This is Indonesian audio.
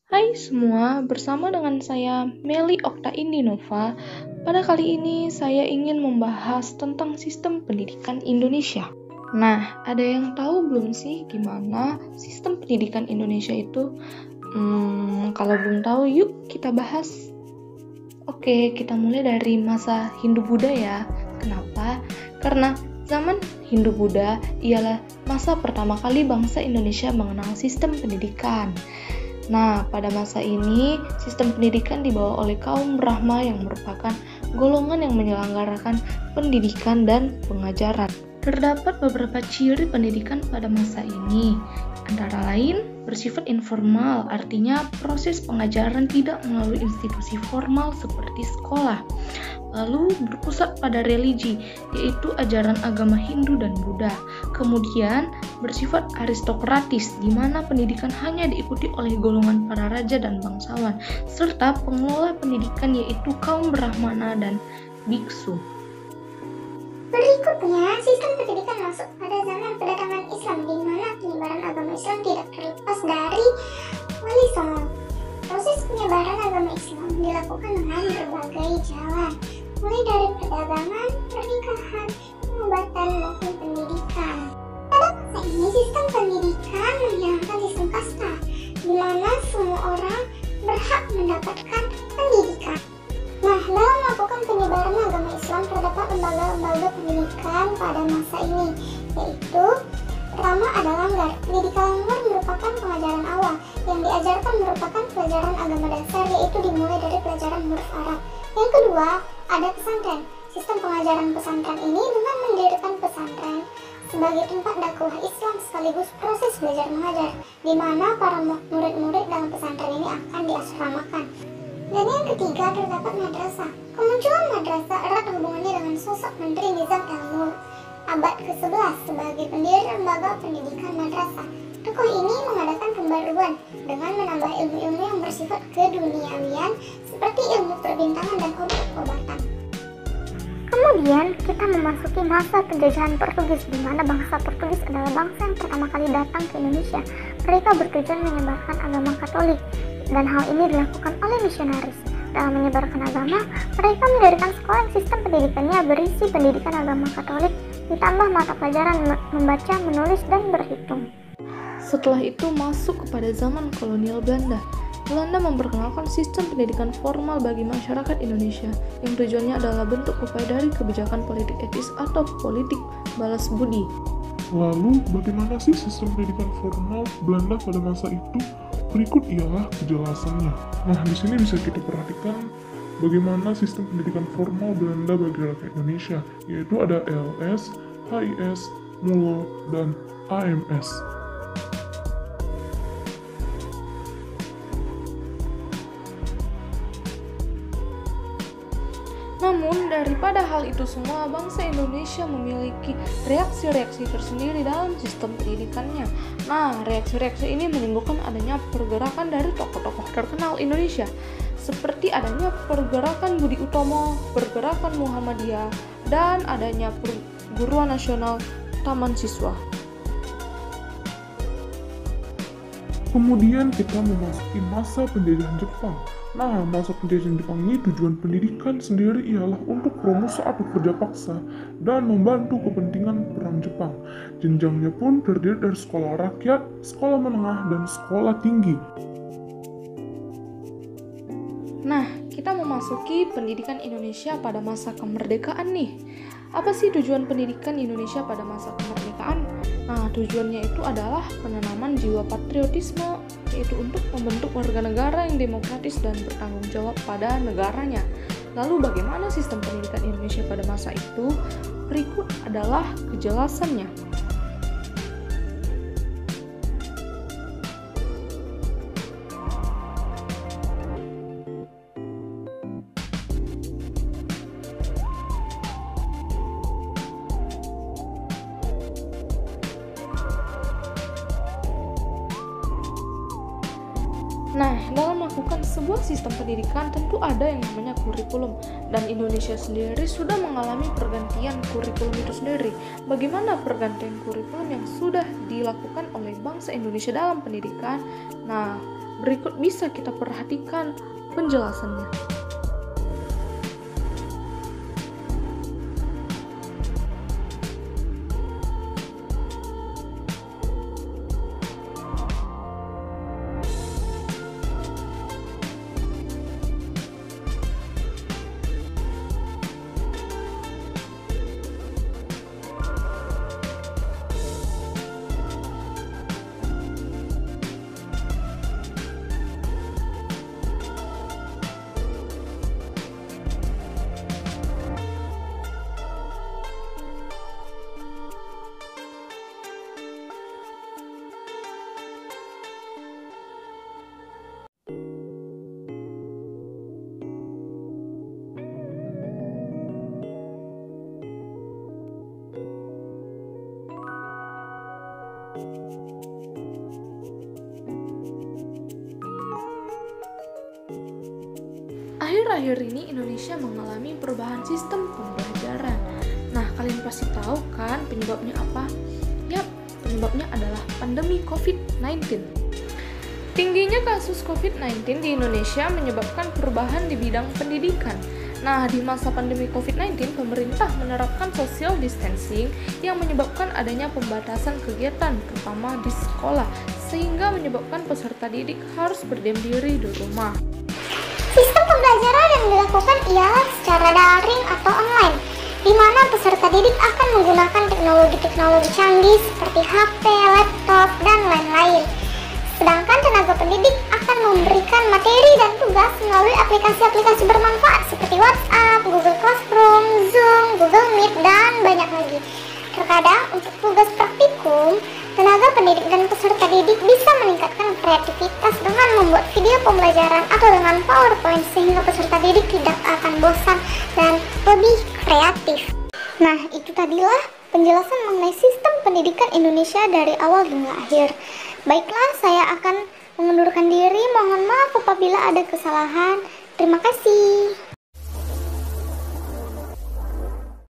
Hai semua, bersama dengan saya Meli Okta Indinova. Pada kali ini saya ingin membahas tentang sistem pendidikan Indonesia. Nah, ada yang tahu belum sih gimana sistem pendidikan Indonesia itu? Kalau belum tahu, yuk kita bahas. Oke, kita mulai dari masa Hindu-Buddha ya. Kenapa? Karena zaman Hindu-Buddha ialah masa pertama kali bangsa Indonesia mengenal sistem pendidikan. Nah, pada masa ini, sistem pendidikan dibawa oleh kaum Brahma yang merupakan golongan yang menyelenggarakan pendidikan dan pengajaran. Terdapat beberapa ciri pendidikan pada masa ini, antara lain bersifat informal, artinya proses pengajaran tidak melalui institusi formal seperti sekolah. Lalu berpusat pada religi, yaitu ajaran agama Hindu dan Buddha. Kemudian bersifat aristokratis, di mana pendidikan hanya diikuti oleh golongan para raja dan bangsawan, serta pengelola pendidikan yaitu kaum Brahmana dan biksu. Berikutnya, sistem pendidikan masuk pada zaman kedatangan Islam, di mana penyebaran agama Islam tidak terlepas dari Wali Songo. Proses penyebaran agama Islam dilakukan dengan berbagai jalan, mulai dari perdagangan, pernikahan, pengobatan, maupun pendidikan. Pada masa ini, sistem pendidikan menghilangkan sistem kasta, di mana semua orang berhak mendapatkan pendidikan. Nah, dalam melakukan penyebaran agama Islam terdapat lembaga-lembaga pendidikan pada masa ini, yaitu pertama ada langgar. Pendidikan langgar merupakan pengajaran awal. Yang diajarkan merupakan pelajaran agama dasar, yaitu dimulai dari pelajaran huruf Arab. Yang kedua, ada pesantren. Sistem pengajaran pesantren ini dengan mendirikan pesantren sebagai tempat dakwah Islam sekaligus proses belajar mengajar, di mana para murid-murid dalam pesantren ini akan diasramakan. Dan yang ketiga, terdapat madrasah. Kemunculan madrasah erat hubungannya dengan sosok Menteri Nizam el-Mulk abad ke-11 sebagai pendiri lembaga pendidikan madrasah. Tokoh ini mengadakan pembaruan dengan menambah ilmu-ilmu yang bersifat keduniawian seperti ilmu perbintangan dan obat-obatan. Kemudian kita memasuki masa penjajahan Portugis, di mana bangsa Portugis adalah bangsa yang pertama kali datang ke Indonesia. Mereka bertujuan menyebarkan agama Katolik, dan hal ini dilakukan oleh misionaris. Dalam menyebarkan agama, mereka mendirikan sekolah yang sistem pendidikannya berisi pendidikan agama Katolik, ditambah mata pelajaran membaca, menulis, dan berhitung. Setelah itu masuk kepada zaman kolonial Belanda. Belanda memperkenalkan sistem pendidikan formal bagi masyarakat Indonesia, yang tujuannya adalah bentuk upaya dari kebijakan politik etis atau politik balas budi. Lalu, bagaimana sih sistem pendidikan formal Belanda pada masa itu? Berikut ialah kejelasannya. Nah, di sini bisa kita perhatikan bagaimana sistem pendidikan formal Belanda bagi rakyat Indonesia, yaitu ada LS, HIS, MULO, dan AMS. Namun, daripada hal itu semua, bangsa Indonesia memiliki reaksi-reaksi tersendiri dalam sistem pendidikannya. Nah, reaksi-reaksi ini menimbulkan adanya pergerakan dari tokoh-tokoh terkenal Indonesia, seperti adanya pergerakan Budi Utomo, pergerakan Muhammadiyah, dan adanya perguruan nasional Taman Siswa. Kemudian kita memasuki masa penjajahan Jepang. Nah, masa penjajahan Jepang ini tujuan pendidikan sendiri ialah untuk promosi atau kerja paksa dan membantu kepentingan perang Jepang. Jenjangnya pun terdiri dari sekolah rakyat, sekolah menengah, dan sekolah tinggi. Nah, kita memasuki pendidikan Indonesia pada masa kemerdekaan nih. Apa sih tujuan pendidikan Indonesia pada masa kemerdekaan? Nah, tujuannya itu adalah penanaman jiwa patriotisme, yaitu untuk membentuk warga negara yang demokratis dan bertanggung jawab pada negaranya. Lalu bagaimana sistem pendidikan Indonesia pada masa itu? Berikut adalah kejelasannya. Nah, dalam melakukan sebuah sistem pendidikan tentu ada yang namanya kurikulum, dan Indonesia sendiri sudah mengalami pergantian kurikulum itu sendiri. Bagaimana pergantian kurikulum yang sudah dilakukan oleh bangsa Indonesia dalam pendidikan? Nah, Berikut bisa kita perhatikan penjelasannya. Akhir-akhir ini Indonesia mengalami perubahan sistem pembelajaran. Nah, kalian pasti tahu kan penyebabnya apa? Yap, penyebabnya adalah pandemi COVID-19. Tingginya kasus COVID-19 di Indonesia menyebabkan perubahan di bidang pendidikan. Nah, di masa pandemi COVID-19, pemerintah menerapkan social distancing yang menyebabkan adanya pembatasan kegiatan, terutama di sekolah, sehingga menyebabkan peserta didik harus berdiam diri di rumah. Sistem pembelajaran yang dilakukan ialah secara daring atau online, di mana peserta didik akan menggunakan teknologi-teknologi canggih seperti HP, laptop, dan lain-lain. Sedangkan tenaga pendidik akan memberikan materi dan tugas melalui aplikasi-aplikasi bermanfaat seperti WhatsApp, Google Classroom, Zoom, Google Meet, dan banyak lagi. Terkadang untuk tugas praktikum, tenaga pendidik dan peserta didik bisa meningkatkan kreativitas dengan membuat video pembelajaran atau dengan PowerPoint sehingga peserta didik tidak akan bosan dan lebih kreatif. Nah, itu tadilah penjelasan mengenai sistem pendidikan Indonesia dari awal hingga akhir. Baiklah, saya akan mengundurkan diri. Mohon maaf apabila ada kesalahan. Terima kasih.